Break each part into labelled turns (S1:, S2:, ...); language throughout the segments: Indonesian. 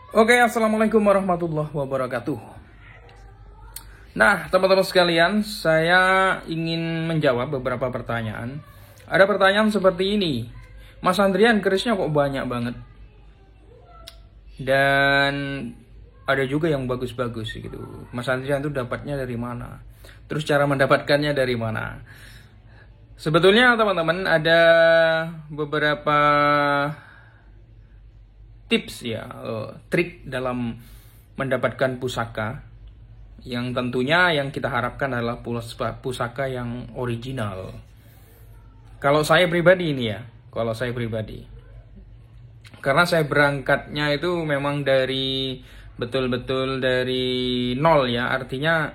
S1: Oke, assalamualaikum warahmatullahi wabarakatuh. Nah, teman-teman sekalian, saya ingin menjawab beberapa pertanyaan. Ada pertanyaan seperti ini, Mas Andrian, kerisnya kok banyak banget? Dan ada juga yang bagus-bagus gitu. Mas Andrian tuh dapatnya dari mana? Terus cara mendapatkannya dari mana? Sebetulnya teman-teman ada beberapa tips ya, trik dalam mendapatkan pusaka yang tentunya yang kita harapkan adalah pusaka yang original. Kalau saya pribadi ini ya, karena saya berangkatnya itu memang dari betul-betul dari nol ya, artinya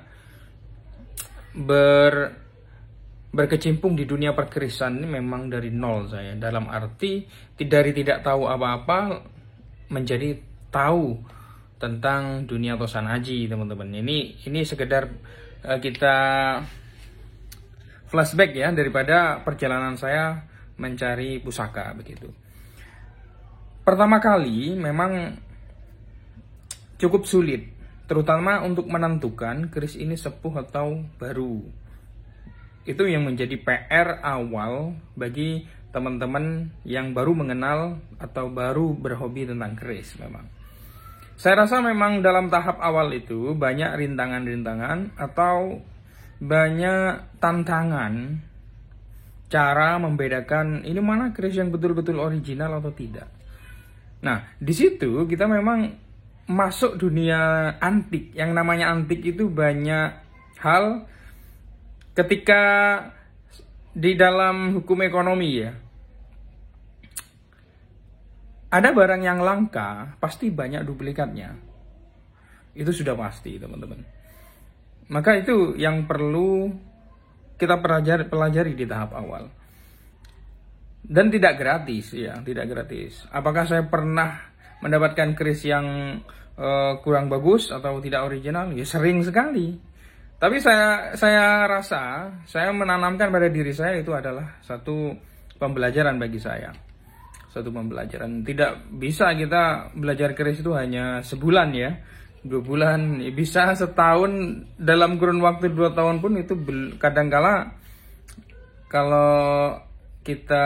S1: berkecimpung di dunia perkerisan ini memang dari nol saya, dalam arti dari tidak tahu apa-apa menjadi tahu tentang dunia tosan aji, teman-teman. Ini sekedar kita flashback ya daripada perjalanan saya mencari pusaka begitu. Pertama kali memang cukup sulit, terutama untuk menentukan keris ini sepuh atau baru. Itu yang menjadi PR awal bagi teman-teman yang baru mengenal atau baru berhobi tentang keris memang. Saya rasa memang dalam tahap awal itu banyak rintangan-rintangan atau banyak tantangan cara membedakan ini mana keris yang betul-betul original atau tidak. Nah, di situ kita memang masuk dunia antik. Yang namanya antik itu banyak hal ketika di dalam hukum ekonomi ya. Ada barang yang langka, pasti banyak duplikatnya. Itu sudah pasti, teman-teman. Maka itu yang perlu kita pelajari di tahap awal. Dan tidak gratis, ya, tidak gratis. Apakah saya pernah mendapatkan keris yang kurang bagus atau tidak original? Ya sering sekali. Tapi saya rasa, saya menanamkan pada diri saya itu adalah satu pembelajaran bagi saya. Satu pembelajaran. Tidak bisa kita belajar keris itu hanya sebulan ya, 2 bulan, bisa setahun, dalam kurun waktu 2 tahun pun itu kadangkala kalau kita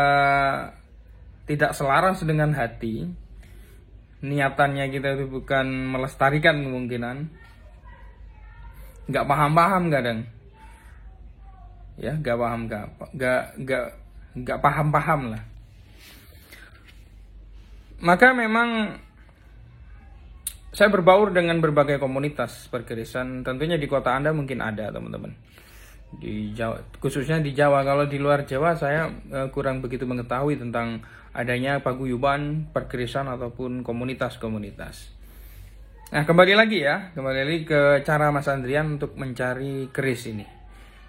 S1: tidak selaras dengan hati, niatannya kita itu bukan melestarikan, kemungkinan nggak paham-paham kadang ya, nggak paham-paham lah. Maka memang saya berbaur dengan berbagai komunitas perkerisan. Tentunya di kota Anda mungkin ada, teman-teman. Di Jawa, khususnya di Jawa. Kalau di luar Jawa saya kurang begitu mengetahui tentang adanya paguyuban perkerisan ataupun komunitas-komunitas. Nah, kembali lagi ke cara Mas Andrian untuk mencari keris ini.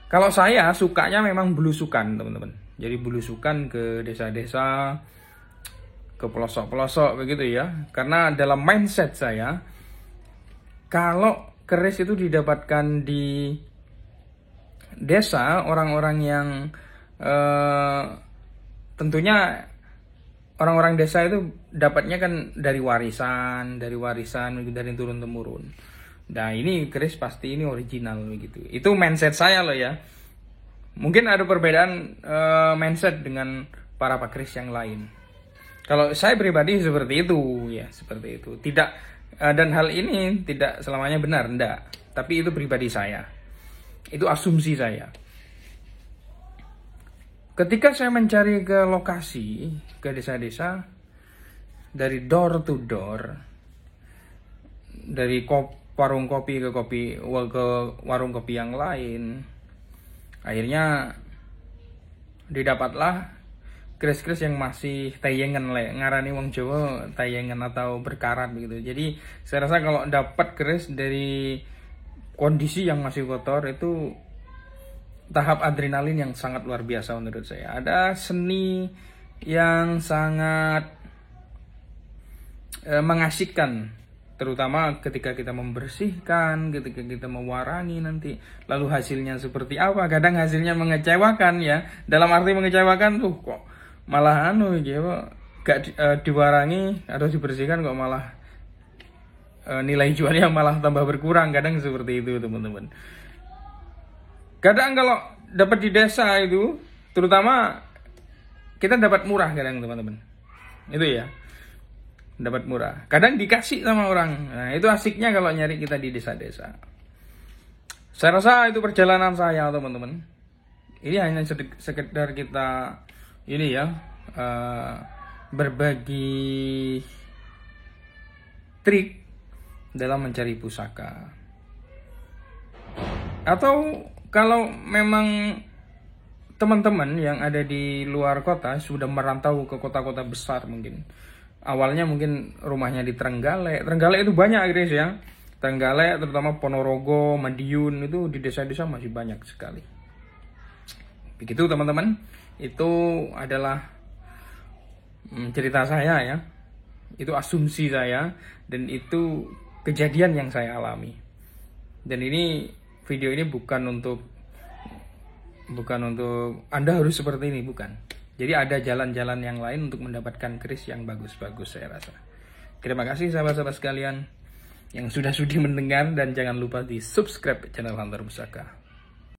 S1: Kalau saya sukanya memang belusukan, teman-teman. Jadi belusukan ke desa-desa, ke pelosok-pelosok begitu ya. Karena dalam mindset saya, kalau keris itu didapatkan di desa, orang-orang yang tentunya orang-orang desa itu dapatnya kan dari warisan, dari turun temurun. Nah, ini keris pasti ini original begitu. Itu mindset saya loh ya. Mungkin ada perbedaan mindset dengan para pekeris yang lain. Kalau saya pribadi seperti itu ya, seperti itu. Tidak, dan hal ini tidak selamanya benar, enggak. Tapi itu pribadi saya. Itu asumsi saya. Ketika saya mencari ke lokasi, ke desa-desa, dari door to door, dari warung kopi ke warung kopi yang lain, akhirnya didapatlah keris-keris yang masih tayengan lah, ngarani wong Jawa tayengan atau berkarat begitu. Jadi saya rasa kalau dapat keris dari kondisi yang masih kotor itu tahap adrenalin yang sangat luar biasa menurut saya. Ada seni yang sangat mengasihkan, terutama ketika kita membersihkan, ketika kita mewarangi nanti, lalu hasilnya seperti apa. Kadang hasilnya mengecewakan ya, dalam arti mengecewakan tuh kok malah gak diwarangi atau dibersihkan kok malah nilai jualnya malah tambah berkurang, kadang seperti itu teman-teman. Kadang kalau dapat di desa itu, terutama kita dapat murah kadang teman-teman, itu ya, dapat murah. Kadang dikasih sama orang. Nah itu asiknya kalau nyari kita di desa-desa. Saya rasa itu perjalanan saya teman-teman. Ini hanya sekedar kita ini ya, berbagi trik dalam mencari pusaka. Atau kalau memang teman-teman yang ada di luar kota sudah merantau ke kota-kota besar, mungkin awalnya mungkin rumahnya di Trenggalek. Trenggalek itu banyak guys ya. Trenggalek terutama Ponorogo, Madiun itu di desa-desa masih banyak sekali. Begitu teman-teman. Itu adalah cerita saya ya. Itu asumsi saya dan itu kejadian yang saya alami. Dan ini video ini bukan untuk Anda harus seperti ini, bukan. Jadi ada jalan-jalan yang lain untuk mendapatkan keris yang bagus-bagus saya rasa. Terima kasih sahabat-sahabat sekalian yang sudah sudi mendengar, dan jangan lupa di subscribe channel Hunter Pusaka.